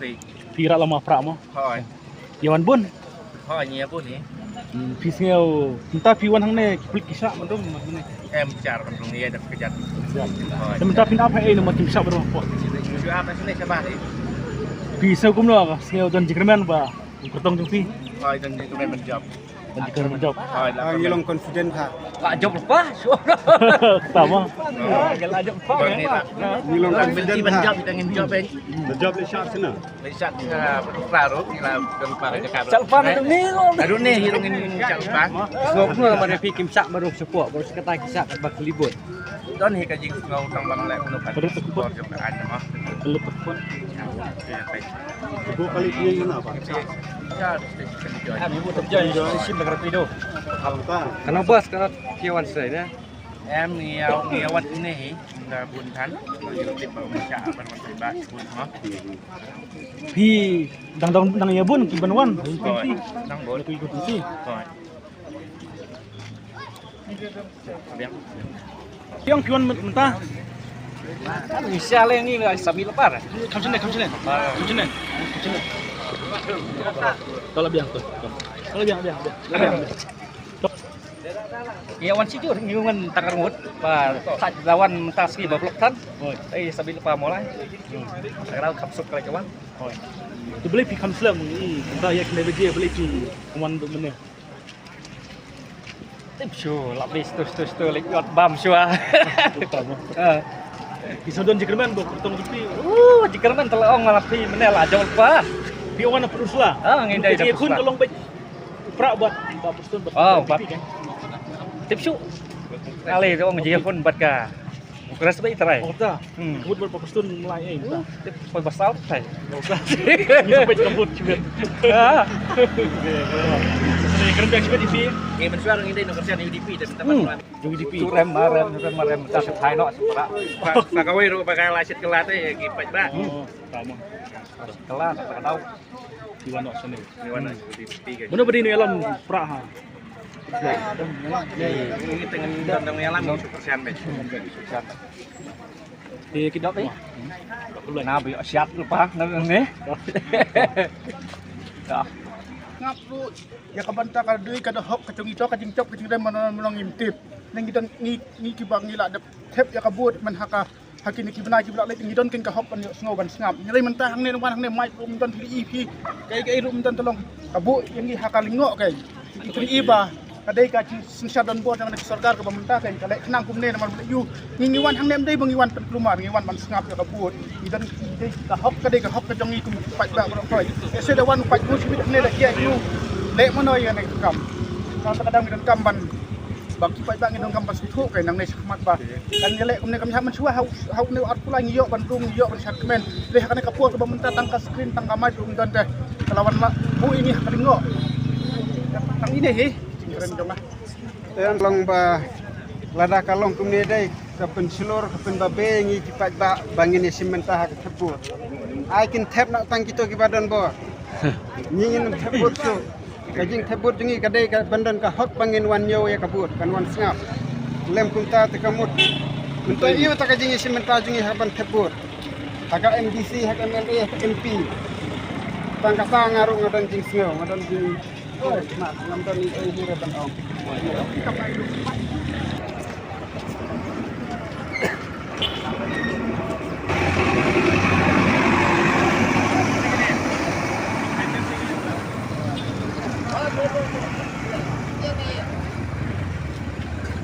pasti. Pira lama pra mo. Thôi. Yawan bun. Thôi nhiều pun ni. Pi sngeu. Minta pi wan hang ne klik kisah man dum man ne. Em bicara tentang ni ada kejat. Thôi. Dan minta pin apa ni makin kisah bro. Chưa apa sini siapa ni? Pi sngeu kum lo sngeu dan jikerman ba. Kertong jung pi. Thôi dan dia kena menjawab. Dan jikerman jawab. Thôi là Ngilong confident ha. Pak job lepas. Pertama. Kalau job lepas Bang ni lah. Ngilong Kan confident benda ha. menjawab kita ingin jawab eh. The job is sharp sana. Lihat claro kita lupa cakap. Sak lepas tu ni. Aduh ni hirung ini cakap. Sebab tu mana pi kim sak baru support baru sekata kisah bak libut. Don hi kaji ngau tang bang lek nu kan. Terus aku buat. Jom ada mah. Kalau tekun. Dua kali dia guna apa? Ya, kena jawab. Kami buat kerja sim negara pido. Alta. Karena bos karena kiawan saya Em nghèo này là buồn thắn rồi tiếp vào mình trả bằng một cái bạn buồn hả Pi dang ya bun ki banwan. rồi đang bố Ku ikut pi. rồi Yang pion mentah. Bisa le ni sambil lepas. Kam sini. Tolak biang tu. Tolak biang. Kiawan sijur ngiungan takar mut ba tak lawan mentas ki bablok tan. Sambil lepas mulai. Sekarang kapsuk kali kawan. Tu boleh pi kam selam ni. Kita ya kena beje boleh pi kuman tu mana. Tip show lapis tu lekot bam show. Pertama. Pi sodon jikerman bo kertong tu pi. Jika man telong ngalapi menel aja lepas. Pi wan perus lah. Ngindai Dia kun tolong baik. Pra buat pustun buat. Oh, buat. Tip show. Kali tu orang jika pun buat ka. Keras baik terai. Oh tak. Kebut buat pustun mulai tak. Tip pun basal terai. Sampai kebut juga. Ini keren banget di pi. nghe mình xoay ini nó kerja di UDP dan kita makan UDP. Tu rem tak sepai nak separa. và cái rồi pakai lasit kelat ya kipas bah Pertama. Kelas tak tahu. Di wan nak sana. gimana UDP kan Mana berdiri alam pra ha. ini dengan tentang alam persen deh Di kidap ni. Nak bi siap lepas ni. Dah. Ngap lu ya kabanta ka deui ka hok ka ito ka jingcok ka jingdai manong imtip. Nang gidan ni kibang nila de tep ya kabut man haka hakin ki bana ki blak le ngidon ken ka hok pan sngo ban snap. Nyalai mentah hang ne wan hang ne mai rum ton pi kai rum ton tolong kabu yang ni haka lingo kai. Itu iba kadai ka sinsya don bot dengan sarkar ka pemerintah kai kalai kenang kumne man yu ngiwan hang ne dai bangiwan pen kelumar ngiwan man snap ya kabut. Gidan ka hok ka hok ka jong ni kum pat ba ro koi. Ese da wan pat muชีวิตne la kia yu lek mana yang nak kam. Kalau kadang kita kam ban bang kipai bang kita kam pas itu kai nang ne sakmat ba. Dan lek kumne kam man chua hau ne at pula ngiyo ban tung ngiyo ban sakmen. Leh kana kapur ka pemerintah tangka screen tangka mai dum dan teh. Kelawan bu ini kalingo. Tang ini he. Keren jong lah. Yang long ba lada kalong kumne dai kapen selur kapen babe ngi kipai ba bangin simentah ka tepur. I can tap nak tang kita ki badan bo. Nyingin tebut tu. Kajing tebut dengi kadai ka bandan ka hot bangin wan yo ya kabut kan wan snap. Lem kunta te kamut. Kunta iyo ta kajing isi menta jungi haban tebut. Haka MDC haka MLA haka MP. Tang ka sa ngaru ngadan jing sngo ngadan jing. Oh, nak ngamdan ni ai hira tan ong.